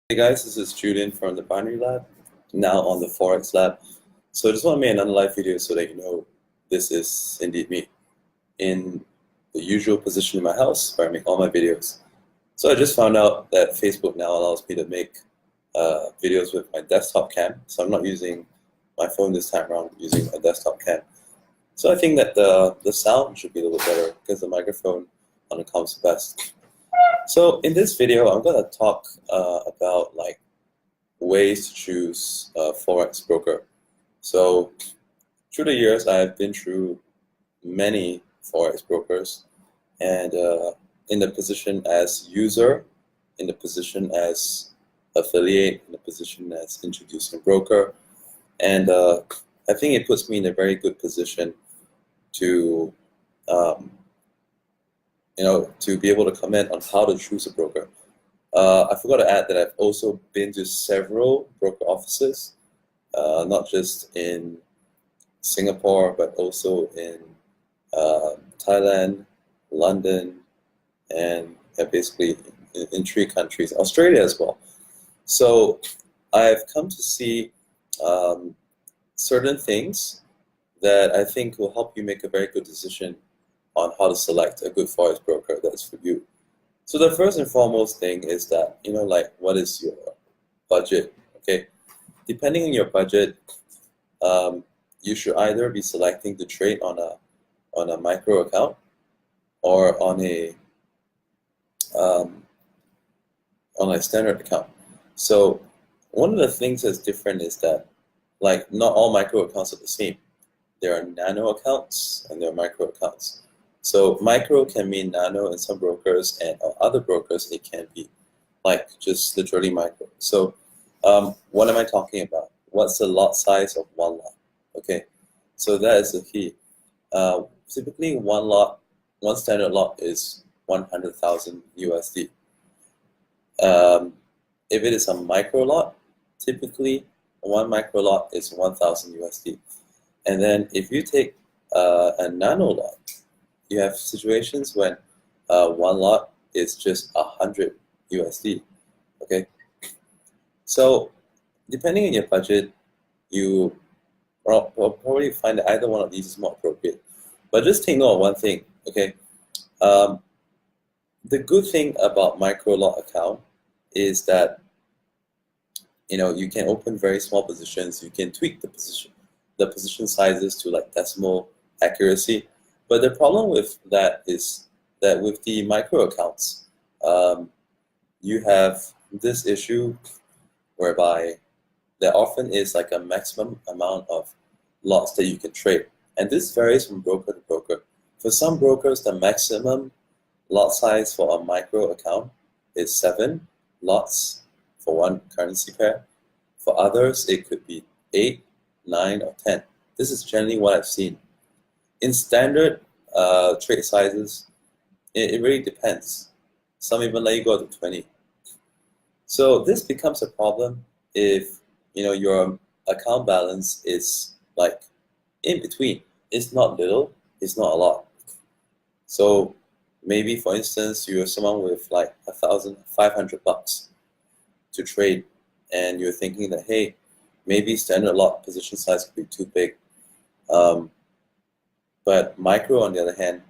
Hey guys, this is Julian from the Binary Lab, now on the Forex Lab. So I just want to make another live video so that you know this is indeed me in the usual position in my house where I make all my videos. So I just found out that Facebook now allows me to make videos with my desktop cam. So I'm not using my phone this time around, I'm using a desktop cam. So I think that the sound should be a little bit better because the microphone on it comes best. So in this video, I'm going to talk about ways to choose a Forex broker. So through the years, I've been through many Forex brokers, and in the position as user, in the position as affiliate, in the position as introducing broker, and I think it puts me in a very good position to to be able to comment on how to choose a broker. I forgot to add that I've also been to several broker offices, not just in Singapore, but also in Thailand, London, and basically in 3 countries, Australia as well. So I've come to see certain things that I think will help you make a very good decision on how to select a good Forex broker that's for you. So the first and foremost thing is that, what is your budget, okay? Depending on your budget, you should either be selecting to trade on a micro account or on a standard account. So one of the things that's different is that, not all micro accounts are the same. There are nano accounts and there are micro accounts. So micro can mean nano in some brokers, and other brokers it can be just literally micro. So what am I talking about? What's the lot size of one lot? Okay, so that is the key. Typically one standard lot is 100,000 USD. If it is a micro lot, typically one micro lot is 1,000 USD. And then if you take a nano lot, you have situations when one lot is just 100 USD. Okay, so depending on your budget, you will probably find that either one of these is more appropriate. But just take note of one thing. Okay, the good thing about micro lot account is that you can open very small positions. You can tweak the position sizes to decimal accuracy. But the problem with that is that with the micro accounts, you have this issue whereby there often is a maximum amount of lots that you can trade. And this varies from broker to broker. For some brokers, the maximum lot size for a micro account is 7 lots for one currency pair. For others, it could be 8, 9, or 10. This is generally what I've seen. In standard trade sizes, it really depends. Some even let you go to 20. So this becomes a problem if your account balance is in between. It's not little, it's not a lot. So maybe, for instance, you're someone with $1,500 to trade, and you're thinking that, hey, maybe standard lot position size could be too big. But micro, on the other hand,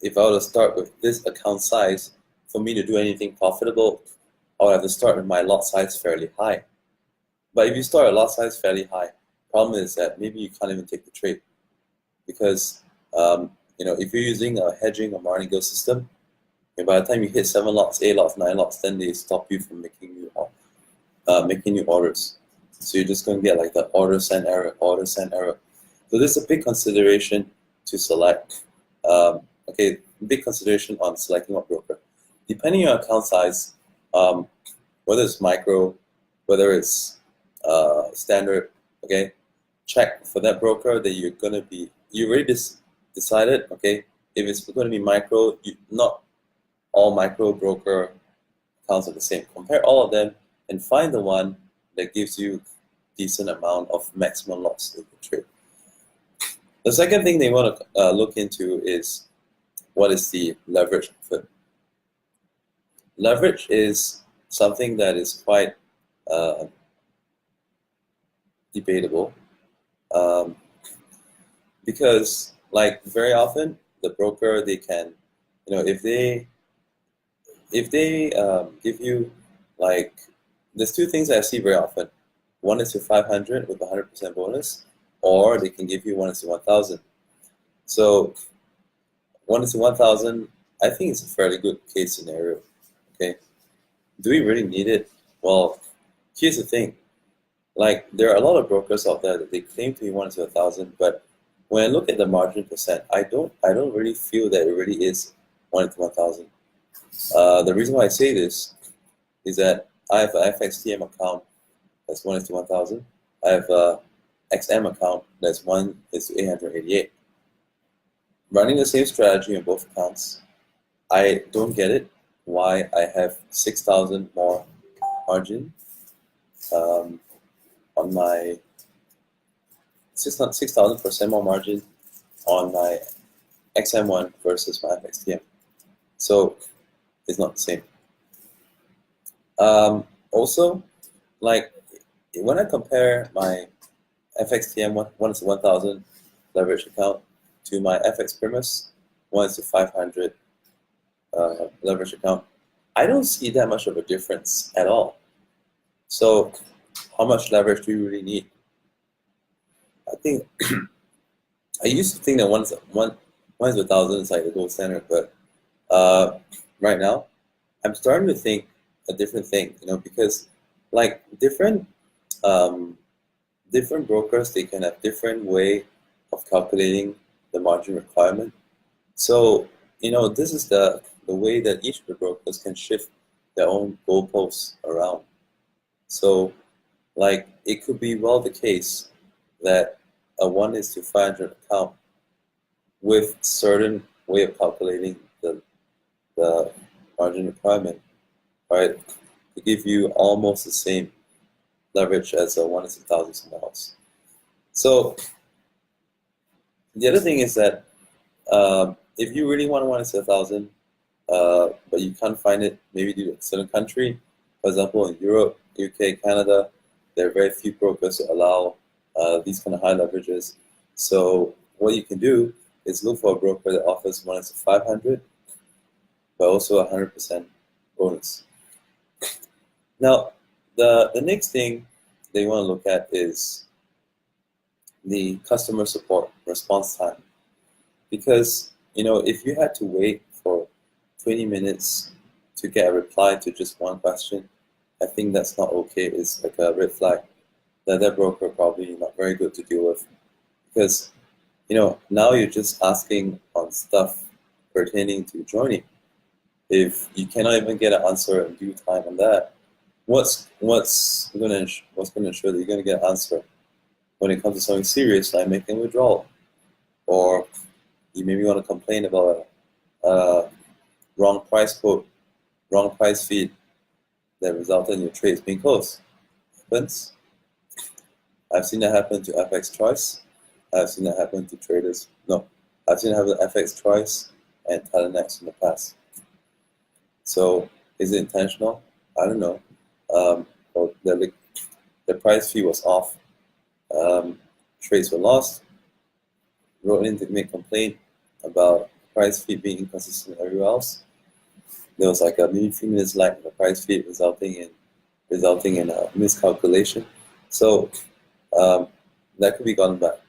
if I were to start with this account size, for me to do anything profitable, I would have to start with my lot size fairly high. But if you start a lot size fairly high, problem is that maybe you can't even take the trade, because if you're using a hedging or martingale system, by the time you hit 7 lots, 8 lots, 9 lots, then they stop you from making new orders. So you're just going to get the order send error, order send error. So this is a big consideration to select. Big consideration on selecting a broker. Depending on your account size, whether it's micro, whether it's standard, okay, check for that broker that you're going to be. You already decided, okay, if it's going to be micro, not all micro broker accounts are the same. Compare all of them and find the one that gives you decent amount of maximum loss that you can trade. The second thing they want to look into is what is the leverage of it. Leverage is something that is quite debatable, because like very often the broker, they can, if they give you, like, there's two things I see very often. 1:500 with 100% bonus, or they can give you 1:1000. So 1:1000, I think it's a fairly good case scenario. Okay, do we really need it? Well, here's the thing. Like, there are a lot of brokers out there that they claim to be 1:1000, but when I look at the margin percent, I don't really feel that it really is 1:1000. The reason why I say this is that I have an FXTM account that's 1:1000. I have a XM account that's 1:888. Running the same strategy on both accounts, I don't get it why I have 6,000 more margin on my 6,000% more margin on my XM1 versus my FXTM. So it's not the same. Also, like, when I compare my FXTM 1:1000 leverage account to my FXPrimus 1:500 leverage account, I don't see that much of a difference at all. So how much leverage do you really need? I think I used to think that 1:1000 is like the gold standard, but right now I'm starting to think a different thing, because like different brokers, they can have different way of calculating the margin requirement. So this is the way that each of the brokers can shift their own goalposts around. So like, it could be well the case that a 1:500 account with certain way of calculating the margin requirement, right, to give you almost the same leverage as a 1:1000 somewhere else. So the other thing is that if you really want 1:1000, but you can't find it, maybe due to a certain country, for example, in Europe, UK, Canada, there are very few brokers that allow these kind of high leverages. So what you can do is look for a broker that offers 1:500, but also 100% bonus. Now, the next thing that you want to look at is the customer support response time. Because, if you had to wait for 20 minutes to get a reply to just one question, I think that's not okay. It's like a red flag that broker probably not very good to deal with. Because, now you're just asking on stuff pertaining to joining. If you cannot even get an answer in due time on that, what's going to ensure that you're going to get an answer when it comes to something serious like making a withdrawal? Or you maybe want to complain about a wrong price quote, wrong price feed that resulted in your trades being closed. Happens. I've seen that happen to FX twice. I've seen that happen to traders. No, I've seen it happen to FX twice and Telenext in the past. So is it intentional? I don't know. Or the price feed was off. Trades were lost. Wrote in to make complaint about price feed being inconsistent everywhere else. There was like a maybe 3 minutes lag in the price feed, resulting in a miscalculation. So that could be gotten back.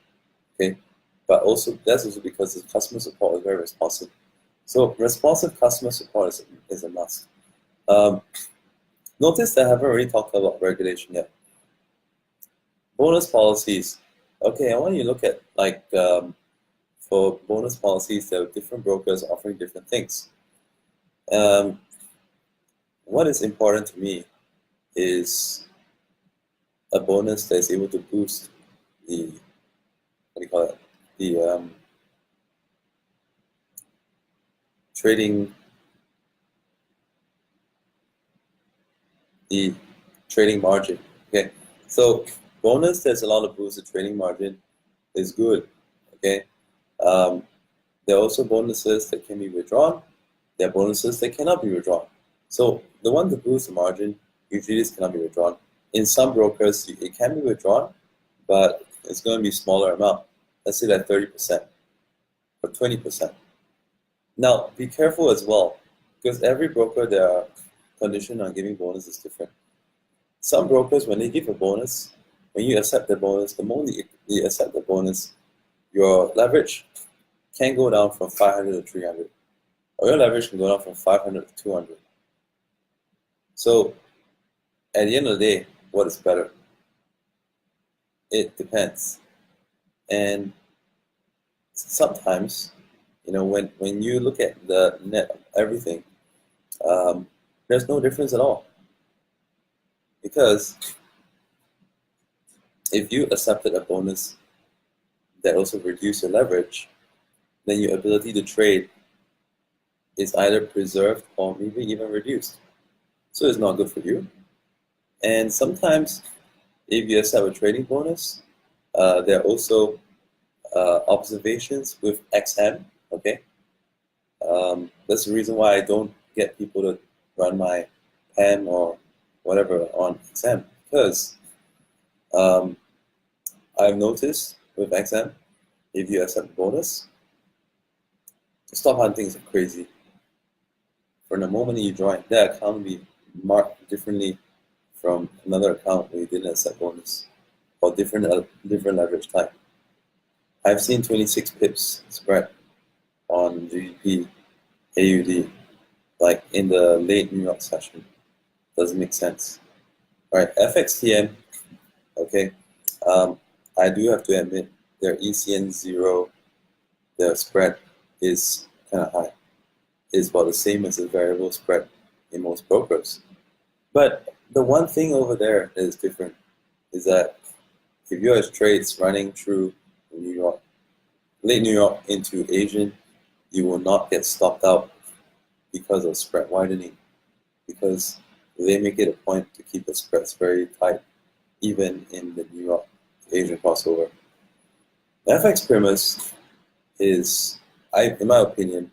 Okay, but also that's also because the customer support is very responsive. So responsive customer support is a must. Notice that I haven't really talked about regulation yet. Bonus policies. Okay, I want you to look at like for bonus policies, there are different brokers offering different things. What is important to me is a bonus that is able to boost the trading margin. Okay, so bonus that's allowed to boost the trading margin is good. Okay, there are also bonuses that can be withdrawn. There are bonuses that cannot be withdrawn. So the one that boosts the margin, usually this cannot be withdrawn. In some brokers, it can be withdrawn, but it's going to be smaller amount. Let's say like 30% or 20%. Now, be careful as well, because every broker, their condition on giving bonus is different. Some brokers, when they give a bonus, when you accept the bonus, the moment you accept the bonus, your leverage can go down from 500 to 300, or your leverage can go down from 500 to 200. So, at the end of the day, what is better? It depends. And sometimes, when you look at the net of everything, there's no difference at all. Because if you accepted a bonus that also reduced your leverage, then your ability to trade is either preserved or maybe even reduced. So it's not good for you. And sometimes, if you accept a trading bonus, there are also observations with XM. Okay, that's the reason why I don't get people to run my PAMM or whatever on XM, because I've noticed with XM, if you accept bonus, stop hunting is crazy. From the moment you join, that account will be marked differently from another account where you didn't accept bonus, or different leverage type. I've seen 26 pips spread on GBP AUD, like in the late New York session. Doesn't make sense. All right, FXTM. Okay, I do have to admit their ECN 0, the spread is kind of high. It's about the same as the variable spread in most brokers. But the one thing over there that is different is that if you have trades running through New York, late New York into Asian, you will not get stopped out because of spread widening, because they make it a point to keep the spreads very tight, even in the New York Asian crossover. The FXPrimus is, in my opinion,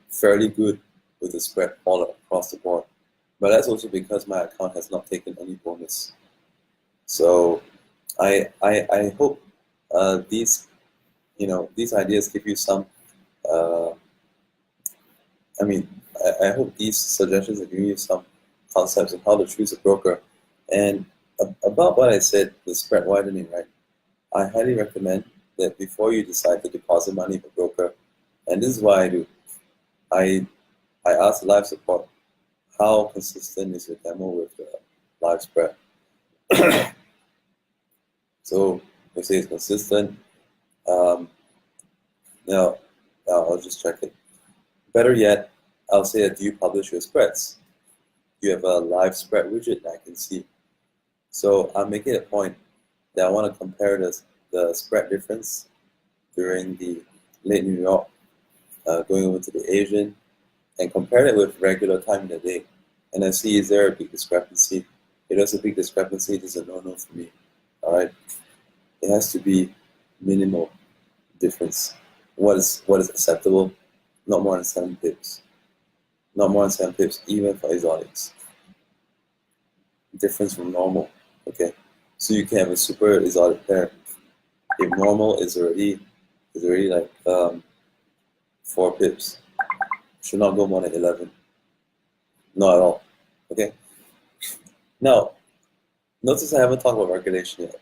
fairly good with the spread all across the board. But that's also because my account has not taken any bonus. So I hope these ideas give you some. I hope these suggestions are giving you some concepts of how to choose a broker. And about what I said, the spread widening, right? I highly recommend that before you decide to deposit money with a broker, and this is what I do, I ask live support, how consistent is your demo with the live spread? So they say it's consistent. Now I'll just check it. Better yet, I'll say that do you publish your spreads? You have a live spread widget that I can see. So I'm making a point that I want to compare the spread difference during the late New York, going over to the Asian, and compare it with regular time in the day. And I see, is there a big discrepancy? If there's a big discrepancy, this is a no-no for me. All right, it has to be minimal difference. What is acceptable? Not more than 7 pips. Not more than 7 pips, even for exotics. Difference from normal. Okay, so you can have a super exotic pair. If normal is already like 4 pips, should not go more than 11. Not at all. Okay. Now, notice I haven't talked about regulation yet.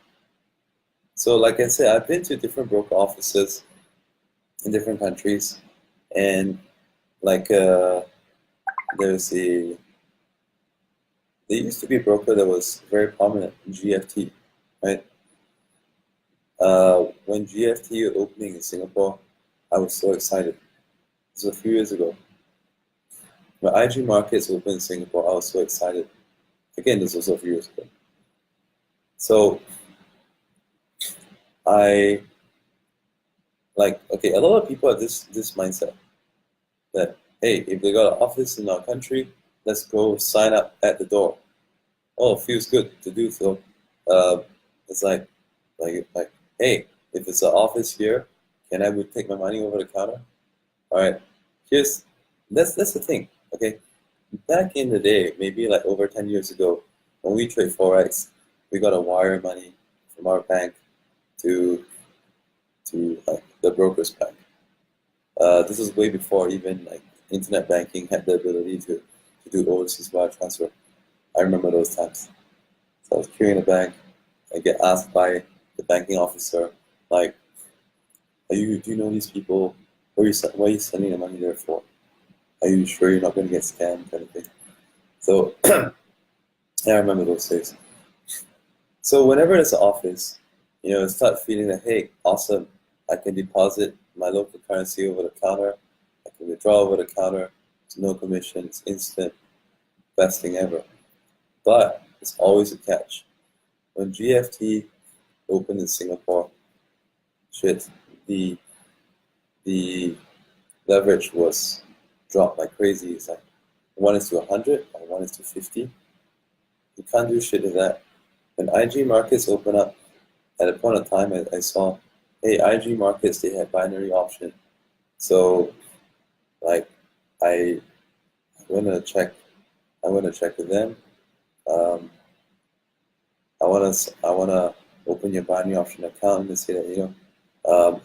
So, like I said, I've been to different broker offices in different countries, and like there used to be a broker that was very prominent, GFT, right? When GFT was opening in Singapore, I was so excited. This was a few years ago. When IG Markets opened in Singapore, I was so excited. Again, this was a few years ago. So a lot of people have this mindset that, hey, if they got an office in our country, let's go sign up at the door. Oh, it feels good to do so. It's like, hey, if it's an office here, can I take my money over the counter? All right, that's the thing. Okay, back in the day, maybe like over 10 years ago, when we trade Forex, we got to wire money from our bank to like the broker's bank. This was way before even like internet banking had the ability to do overseas wire transfer. I remember those times. So I was queuing the bank. I get asked by the banking officer, like, do you know these people? What are you sending the money there for? Are you sure you're not going to get scammed, kind of thing? So yeah, I remember those days. So whenever there's an office, I start feeling that, hey, awesome, I can deposit my local currency over the counter. I can withdraw over the counter. It's no commission. It's instant. Best thing ever. But it's always a catch. When GFT opened in Singapore, shit, the leverage was dropped like crazy. It's like 1:100 or 1:50. You can't do shit with that. When IG markets open up, at a point of time, I saw, hey, IG markets, they had binary option. So, like, I went to check with them. I wanna open your binary option account, and they say that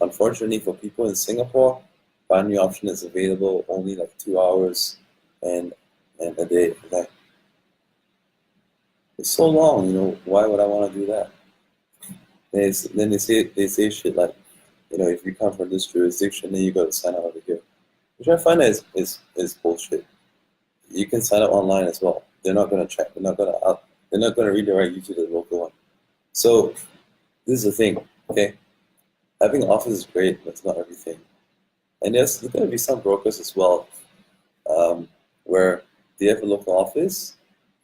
unfortunately for people in Singapore, binary option is available only like 2 hours and a day. Like, it's so long, why would I want to do that? Then they say shit like, if you come from this jurisdiction, then you got to sign up over here, which I find is bullshit. You can sign up online as well. They're not going to check. They're not going to redirect you to the local one. So this is the thing, okay? Having an office is great, but it's not everything. And there's going to be some brokers as well, where they have a local office,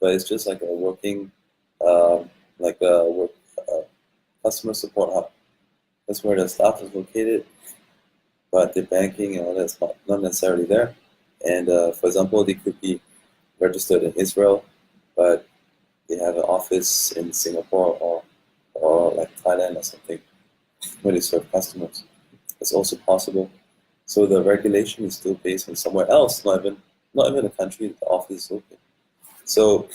but it's just like a working, customer support hub. That's where the staff is located, but the banking and all that's not necessarily there. And for example, they could be registered in Israel, but they have an office in Singapore or like Thailand or something where they serve customers. It's also possible. So the regulation is still based on somewhere else, not even a country that the office is open. So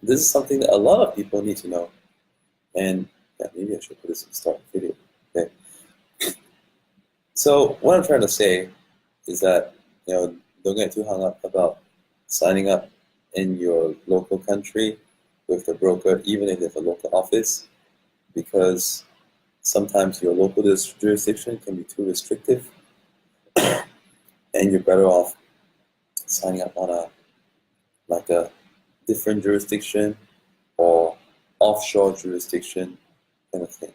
this is something that a lot of people need to know. And yeah, maybe I should put this in the start video. Okay. So what I'm trying to say is that don't get too hung up about signing up in your local country with the broker, even if they have a local office, because sometimes your local jurisdiction can be too restrictive, and you're better off signing up on a different jurisdiction or offshore jurisdiction kind of thing.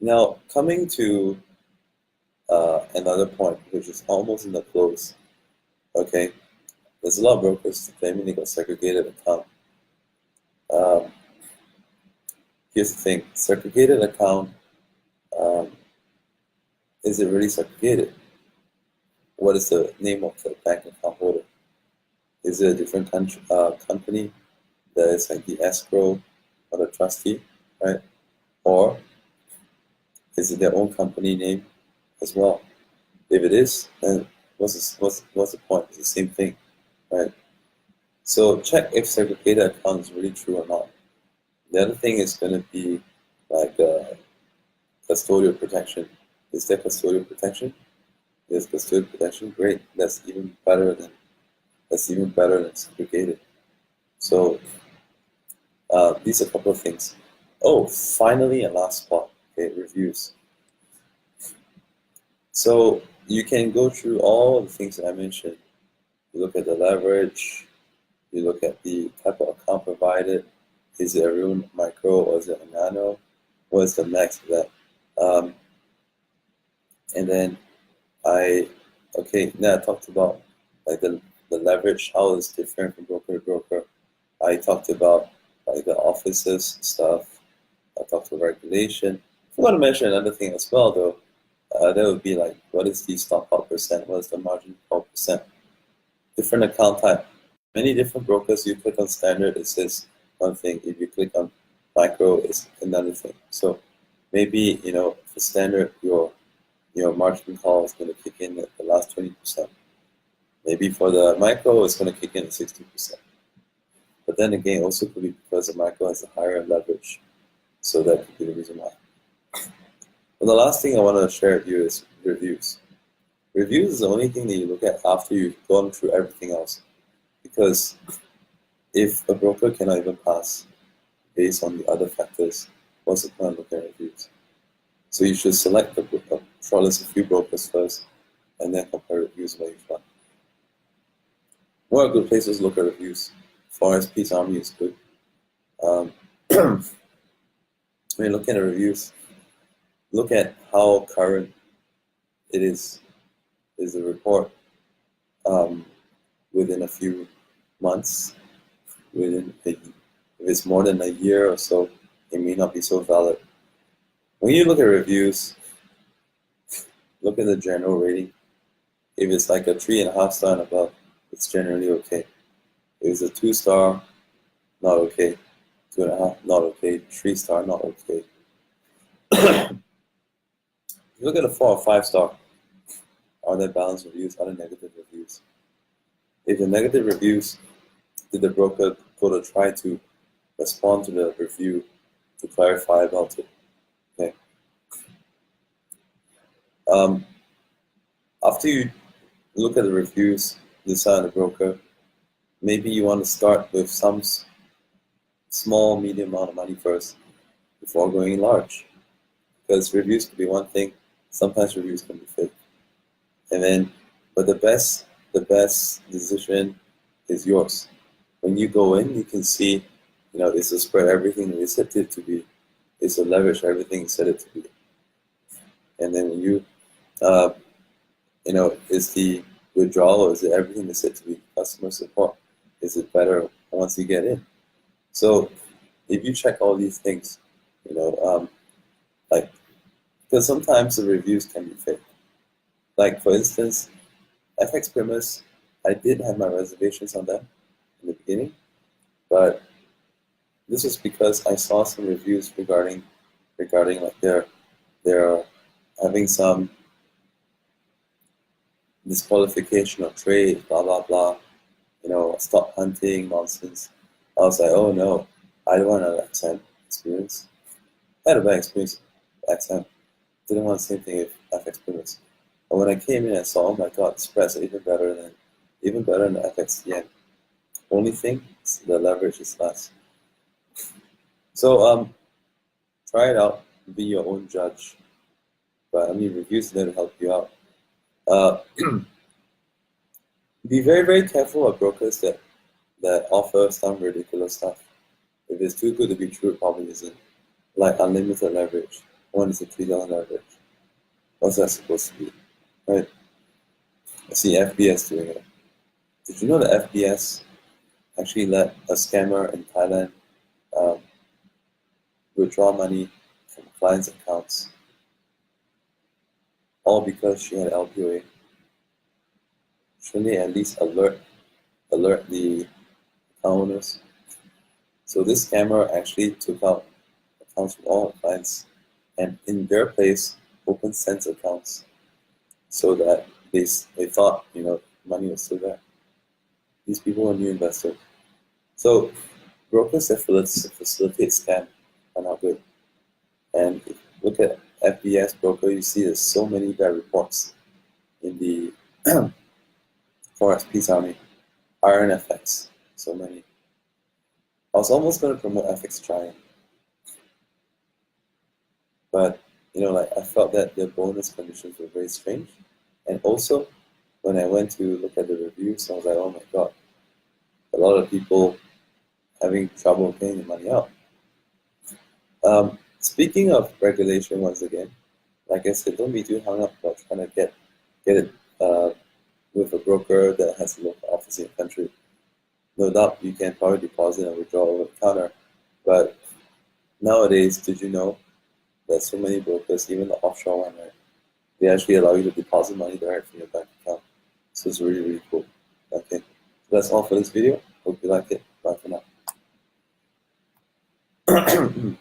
Now, coming to another point, which is almost in the close. Okay, there's a lot of brokers claiming they got segregated account. Here's the thing: segregated account. Is it really segregated? What is the name of the bank account holder? Is it a different company that is like the escrow or the trustee, right? Or is it their own company name as well? If it is, then what's the point? It's the same thing, right? So check if segregated account is really true or not. The other thing is going to be like custodial protection. Is there custodial protection? There's custodial protection. Great. That's even better than segregated. So these are a couple of things. Oh, finally, a last spot. Okay, reviews. So you can go through all the things that I mentioned. You look at the leverage. You look at the type of account provided. Is it a real micro or is it a nano? What is the max of that? And then now I talked about like the leverage, how it's different from broker to broker. I talked about like the offices stuff. I talked about regulation. I want to mention another thing as well though. That would be like, what is the stop out percent? What is the margin call percent? Different account type. Many different brokers, you click on standard, it says one thing. If you click on micro, it's another thing. So maybe, for standard, your margin call is going to kick in at the last 20%. Maybe for the micro, it's going to kick in at 60%. But then again, also could be because the micro has a higher leverage. So that could be the reason why. But the last thing I want to share with you is reviews. Reviews is the only thing that you look at after you've gone through everything else. Because if a broker cannot even pass based on the other factors, what's the point of looking at reviews? So you should select the broker, shortlist a few brokers first, and then compare reviews by each one. What are good places to look at reviews? Forex PAMM is good. When you're looking at reviews, look at how current it is the report within a few months, if it's more than a year or so, it may not be so valid. When you look at reviews, look at the general rating. If it's like a 3.5 star and above, it's generally okay. If it's a 2 star, not okay. 2.5, not okay. 3 star, not okay. If you look at a 4 or 5 star, are there balanced reviews? Are there negative reviews? If the negative reviews, did the broker go to try to respond to the review to clarify about it? Okay. After you look at the reviews, decide on the broker, maybe you want to start with some small, medium amount of money first before going large. Because reviews can be one thing, sometimes reviews can be fake. And then, but the best decision is yours. When you go in, you can see, it's a spread everything you set it to be. It's a leverage everything you set it to be. And then when you, is the withdrawal, or is it everything you set to be? Customer support, is it better once you get in? So if you check all these things, because sometimes the reviews can be fake. Like for instance, FXPrimus, I did have my reservations on them in the beginning, but this was because I saw some reviews regarding like they're having some disqualification of trade, blah blah blah, stop hunting nonsense. I was like, oh no, I don't want an XM experience. I had a bad experience with XM. Didn't want the same thing with FXPrimus. But when I came in and saw, oh my god, spreads are even better than the FXTM. Only thing is the leverage is less. So try it out, be your own judge. But I mean, reviews there to help you out. Be very, very careful of brokers that offer some ridiculous stuff. If it's too good to be true, it probably isn't. Like unlimited leverage. One is a $3 leverage. What's that supposed to be? Right? I see FBS doing it. Did you know that FBS actually let a scammer in Thailand withdraw money from clients' accounts, all because she had LPOA? Shouldn't they at least alert the owners? So this scammer actually took out accounts from all clients, and in their place opened sense accounts, so that they thought money was still there. These people were new investors. So brokers that facilitate scam are not good. And if you look at FBS broker, you see there's so many bad reports in the Forex PAMM, Iron FX, so many. I was almost going to promote FXTM, but I felt that the bonus conditions were very strange. And also, when I went to look at the reviews, I was like, oh my god, a lot of people having trouble paying the money out. Speaking of regulation, once again, like I said, don't be too hung up about trying to get it with a broker that has a local office in the country. No doubt you can probably deposit and withdraw over the counter, but nowadays, did you know that so many brokers, even the offshore one, right, they actually allow you to deposit money direct from your bank account. So it's really, really cool. Okay, so that's all for this video. Hope you like it. Bye for now.